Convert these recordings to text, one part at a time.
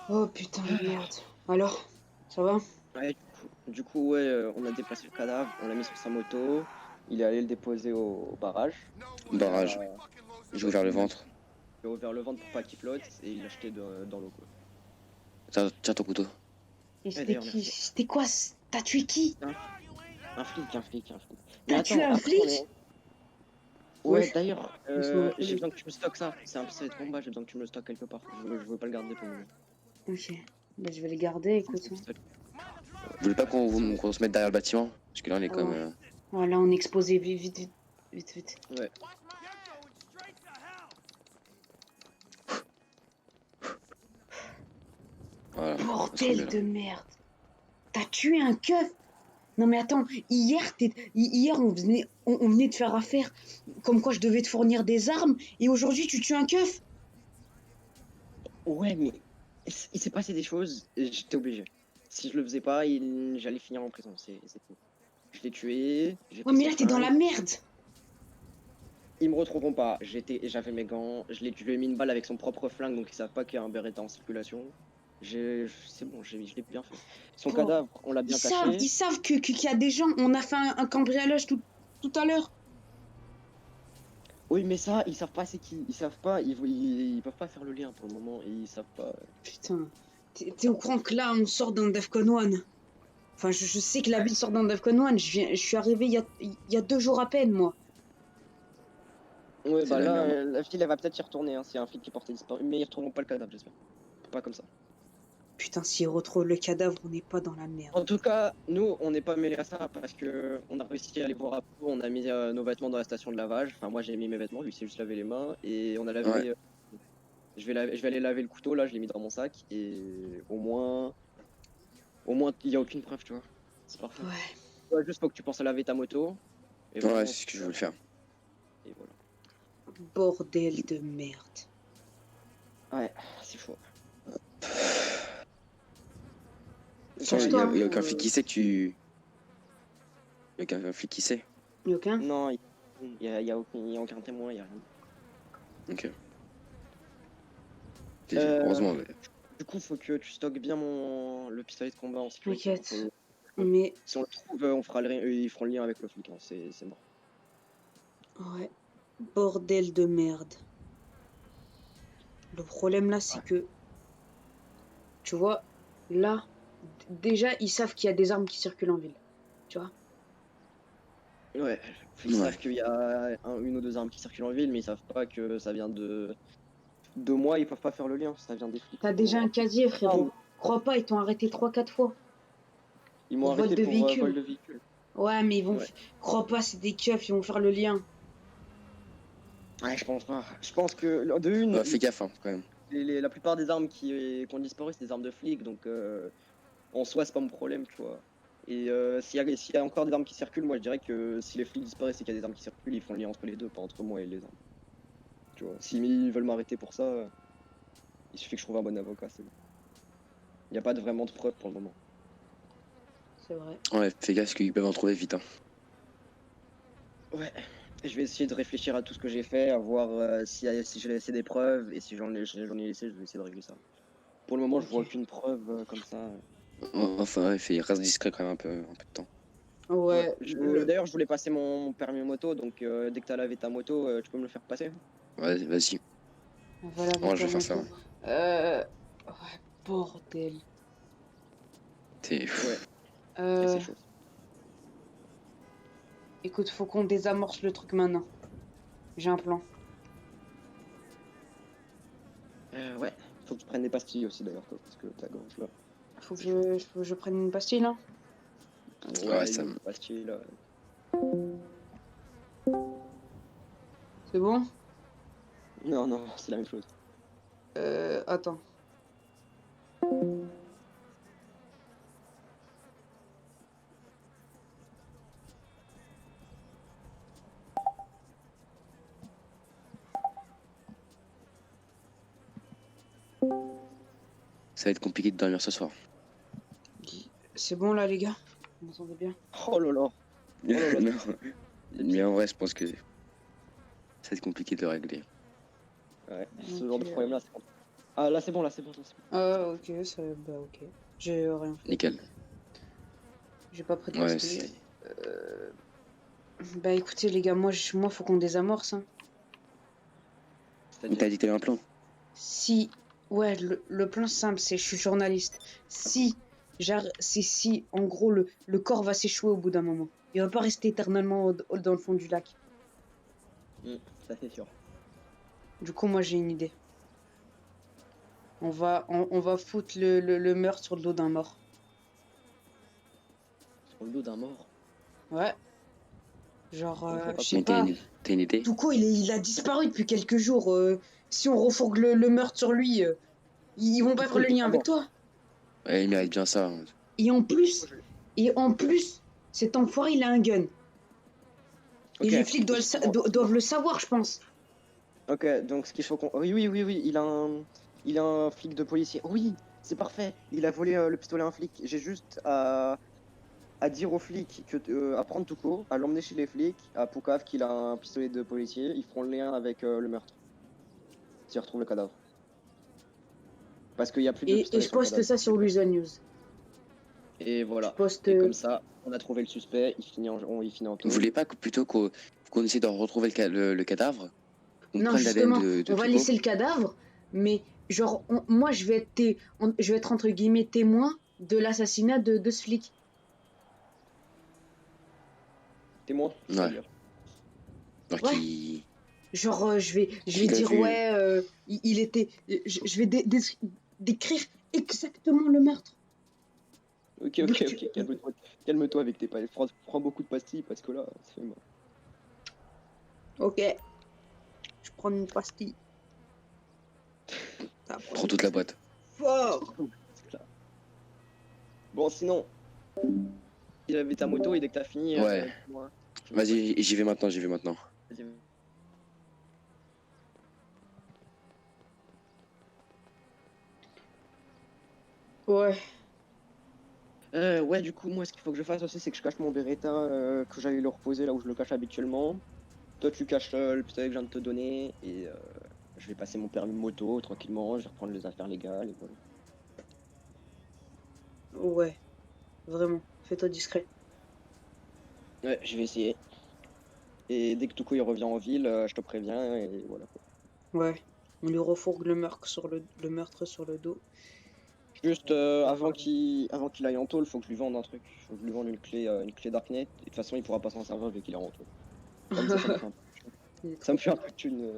Oh putain de merde. Alors, ça va? Ouais, ouais, on a déplacé le cadavre, on l'a mis sur sa moto, il est allé le déposer au barrage. Il a, Barrage. J'ai ouvert le il a, ventre. il a ouvert le ventre pour pas qu'il flotte et il l'a jeté dans l'eau, quoi. Tiens ton couteau. Et Ouais, c'était d'ailleurs, qui? merci. C'était quoi? T'as tué qui? Un flic. Mais T'as attends, tué un après on est. flic? Ouais, Wesh, d'ailleurs, laisse-moi j'ai rigoler. besoin que tu me stockes ça. C'est un pistolet de combat, j'ai besoin que tu me le stockes quelque part. Je veux pas le garder pour le moment. Ok. Bah, je vais les garder, écoute. C'est un pistolet. Vous voulez pas C'est qu'on se mette derrière le bâtiment? Parce que là on est Ah comme. ouais. Voilà, on est exposé. Vite. Ouais. Voilà, on sera mieux Bordel là. de merde. T'as tué un keuf? Non mais attends, hier on venait de faire affaire comme quoi je devais te fournir des armes et aujourd'hui tu tues un keuf? Ouais, mais il s'est passé des choses et j'étais obligé. Si je le faisais pas, j'allais finir en prison, c'est tout. Je l'ai tué, j'ai Ouais pris mais ses là t'es dans la fringues. merde. Ils me retrouveront pas. J'avais mes gants. Je lui ai mis une balle avec son propre flingue, donc ils savent pas qu'il y a un Beretta en circulation. C'est bon, je l'ai bien fait. Son Bon, cadavre, on l'a bien caché. ils savent qu'il y a des gens. On a fait un cambriolage tout à l'heure. Oui, mais ça, ils savent pas c'est qui. Ils savent pas. Ils peuvent pas faire le lien pour le moment. Et ils savent pas. Putain, t'es au courant que là on sort d'un Defcon 1. Enfin, je sais que la ville sort d'un Defcon 1. Je suis arrivé il y a 2 jours à peine, moi. Ouais, C'est bah de la là, merde. la fille, elle va peut-être y retourner. Hein, s'il y a un flic qui est porté disparu. Mais ils retrouveront pas le cadavre, j'espère. Pas comme ça. Putain, s'ils retrouvent le cadavre, on n'est pas dans la merde. En tout cas, nous, on n'est pas mêlés à ça parce que on a réussi à aller voir à bout. On a mis nos vêtements dans la station de lavage. Enfin, moi, j'ai mis mes vêtements. Lui, il s'est juste lavé les mains. Et on a Ouais. lavé. Je vais aller laver le couteau, là, je l'ai mis dans mon sac, et au moins, il n'y a aucune preuve, tu vois. C'est parfait. Ouais, Ouais, juste faut que tu penses à laver ta moto, et Ouais, vraiment, c'est ce que je voulais faire. et voilà. bordel de merde. Ouais, c'est chaud. Change-toi, Y a hein. aucun flic qui sait que tu. Y a aucun flic qui sait. Y'a aucun? Non, il y a aucun témoin, il n'y a rien. Ok. Euh, Heureusement, mais. du coup, faut que tu stockes bien le pistolet de combat en sécurité. Hein. T'inquiète. Mais, Si on le trouve, on fera ils feront le lien avec le flic, hein. C'est mort. ouais, bordel de merde. Le problème là, c'est Ouais. que, tu vois, là, déjà, ils savent qu'il y a des armes qui circulent en ville. Tu vois? Ouais, ils Ouais. savent qu'il y a une ou deux armes qui circulent en ville, mais ils savent pas que ça vient de moi, ils peuvent pas faire le lien, ça vient des flics T'as pour le déjà un moment. casier, Ah, frérot. Crois pas, ils t'ont arrêté 3, 4 fois ils m'ont pour vol arrêté de pour vol véhicule. de véhicule. Ouais, mais Ouais. crois pas, c'est des keufs, ils vont faire le lien. Ouais, je pense pas. Je pense que de une, Fais gaffe, hein, quand même. la plupart des armes qui ont disparu, c'est des armes de flics, donc en soi, c'est pas mon problème, tu vois. Et s'il y a encore des armes qui circulent, moi je dirais que si les flics disparaissent et qu'il y a des armes qui circulent, ils font le lien entre les deux, pas entre moi et les armes. Tu vois. S'ils veulent m'arrêter pour ça, il suffit que je trouve un bon avocat, c'est bon. Il n'y a pas vraiment de preuves pour le moment. C'est vrai. Ouais, fais gaffe parce qu'ils peuvent en trouver vite, hein. Ouais, je vais essayer de réfléchir à tout ce que j'ai fait, à voir si j'ai laissé des preuves, et si j'en ai laissé, je vais essayer de régler ça. Pour le moment, je Ok. vois aucune preuve comme ça. Enfin, ouais, reste discret quand même un peu de temps. Ouais. Ouais, D'ailleurs, je voulais passer mon permis moto, donc dès que tu as lavé ta moto, tu peux me le faire passer? Ouais, vas-y. voilà avec Ouais, je ta vais faire ça. moto. Ouais. Ouais, bordel. T'es. Ouais, et Euh, c'est chaud. écoute, faut qu'on désamorce le truc maintenant. J'ai un plan. Ouais, faut que tu prennes des pastilles aussi d'ailleurs, toi, parce que ta gorge là, Faut que c'est chaud. je prenne une pastille là. Ouais, Ouais, ça. une pastille là. C'est bon? Non, non, c'est la même chose. Attends. Ça va être compliqué de dormir ce soir. C'est bon là les gars? Vous m'entendez bien? Oh là là, oh là là, Non. c'est Mais pire. en vrai, je pense que ça va être compliqué de le régler. Ouais, ce genre Ok. de problème là, c'est compliqué. Ah, là, c'est bon, là, c'est bon, là, c'est bon. Ah, ok, ça, bah, ok. J'ai rien fait. Nickel. J'ai pas pris de Ouais, pastille. c'est. Bah, écoutez, les gars, moi, faut qu'on désamorce, hein. C'est-à-dire. T'as dit que t'avais un plan. Si, ouais, le plan simple, c'est je suis journaliste. Si, en gros, le corps va s'échouer au bout d'un moment. Il va pas rester éternellement dans le fond du lac. Ça, c'est sûr. Du coup, moi, j'ai une idée. On va foutre le meurtre sur le dos d'un mort. Sur le dos d'un mort. Ouais. Genre, On voit je pas sais Mais comment. pas. t'as une idée? Tuco, il a disparu depuis quelques jours. Si on refourgue le meurtre sur lui, ils vont pas Tuco, faire le il est lien pas avec mort. toi. Ouais, il mérite bien ça, hein. Et en Tuco, plus, et en plus, cet enfoiré, il a un gun. Et Ok, les flics justement. doivent le savoir, je pense. Ok, donc ce qu'il faut qu'on. Oui, oui, oui, oui, il a un flic de policier. Oui, c'est parfait. Il a volé le pistolet à un flic. J'ai juste à dire aux flics à prendre Tuco, à l'emmener chez les flics, à Poucave qu'il a un pistolet de policier. Ils feront le lien avec le meurtre. S'ils retrouvent le cadavre. Parce qu'il n'y a plus de Et pistolet je sur le poste cadavre. ça sur Luzon News. Et Je voilà. poste. Et comme ça, on a trouvé le suspect. Il finit en Vous tôle. voulez pas plutôt qu'on essaie de retrouver le cadavre? On Non, prend l'ADN justement, de on va Tuco? laisser le cadavre, mais genre, moi, je vais être entre guillemets témoin de l'assassinat de ce flic. Témoin, Ouais. c'est-à-dire. Alors Ouais. Genre, je vais qu'il a dire, vu. ouais, il était. Je vais décrire exactement le meurtre. Ok, Donc, ok, ok. Calme-toi. Calme-toi avec tes pastilles. Prends beaucoup de pastilles parce que là, ça fait mal. ok, je prends une pastille. Ça va Prends prendre toute la très boîte. fort. C'est clair. Bon, sinon, il avait ta moto et dès que t'as fini, Ouais. dis-moi. Dis-moi quoi tu Vas-y, fais. j'y vais maintenant, j'y vais maintenant. Vas-y. Ouais, Ouais, du coup, moi, ce qu'il faut que je fasse aussi, c'est que je cache mon Beretta, que j'allais le reposer là où je le cache habituellement. Toi, tu caches le pistolet que je viens de te donner, et je vais passer mon permis moto tranquillement, je vais reprendre les affaires légales, et voilà. ouais, vraiment. Fais-toi discret. Ouais, je vais essayer. Et dès que Tuko il revient en ville, je te préviens, et voilà quoi. Ouais. On lui refourgue le meurtre sur le dos. Juste On parle. avant qu'il aille en tôle, faut que je lui vende un truc. Faut que je lui vende une clé Darknet. Et de toute façon, il pourra pas s'en servir vu qu'il est en tôle. Comme ça me fait un peu de thune. Il est Ça me trop fait un fort. peu de thune.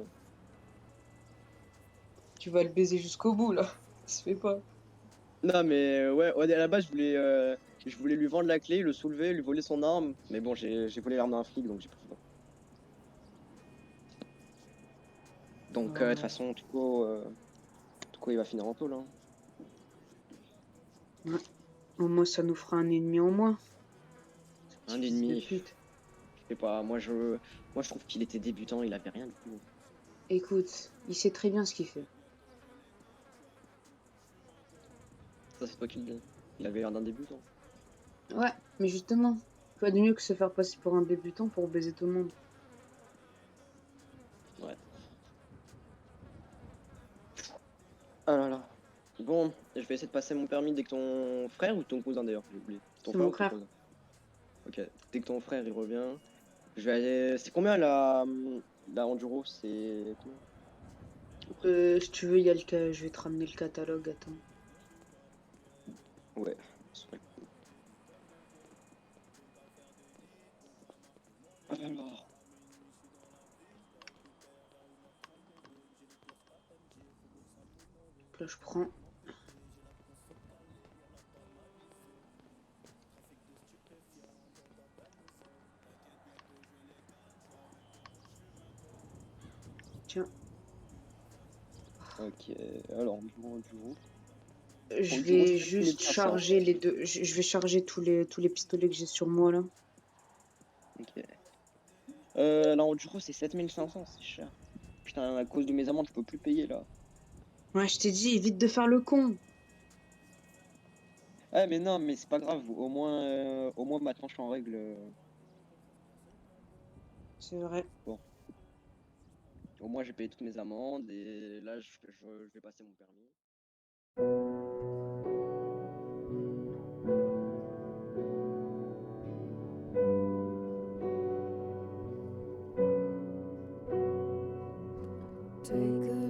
Tu vas le baiser jusqu'au bout, là. Ça se fait pas. Non, mais ouais, à la base, je voulais lui vendre la clé, le soulever, lui voler son arme. Mais bon, j'ai volé l'arme d'un flic, donc j'ai pas fait ça. Donc, de toute Ouais. façon, Tuko, il va finir en tôle, hein. Ouais. Au moins, ça nous fera un ennemi en moins. Ce petit Un fils de ennemi, pute. je sais pas. Moi, je trouve qu'il était débutant, il avait rien du tout. Écoute, il sait très bien ce qu'il fait. Ça, c'est toi qui le dis. Il avait l'air d'un débutant. Ouais, mais justement, quoi de mieux que se faire passer pour un débutant pour baiser tout le monde. Ouais. Ah là là. Bon, je vais essayer de passer mon permis dès que ton frère ou ton cousin d'ailleurs, j'ai oublié. Ton C'est frère mon ou ton frère. cousin? Ok, dès que ton frère il revient, je vais aller. C'est combien la enduro? C'est combien le prix? Si tu veux, il y a je vais te ramener le catalogue, attends. Ouais, ce serait cool. Alors, Là, je prends. Tiens, ok, alors enduro. je Enduro vais 7500. juste charger les deux. Je vais charger tous les pistolets que j'ai sur moi, là. Ok. La enduro c'est 7500, c'est cher. Putain, à cause de mes amendes, je peux plus payer là. Ouais, je t'ai dit, évite de faire le con. Ah, mais non, mais c'est pas grave, au moins maintenant je suis en règle. C'est vrai. Bon. Au moins, j'ai payé toutes mes amendes et là, je vais passer mon permis. Take a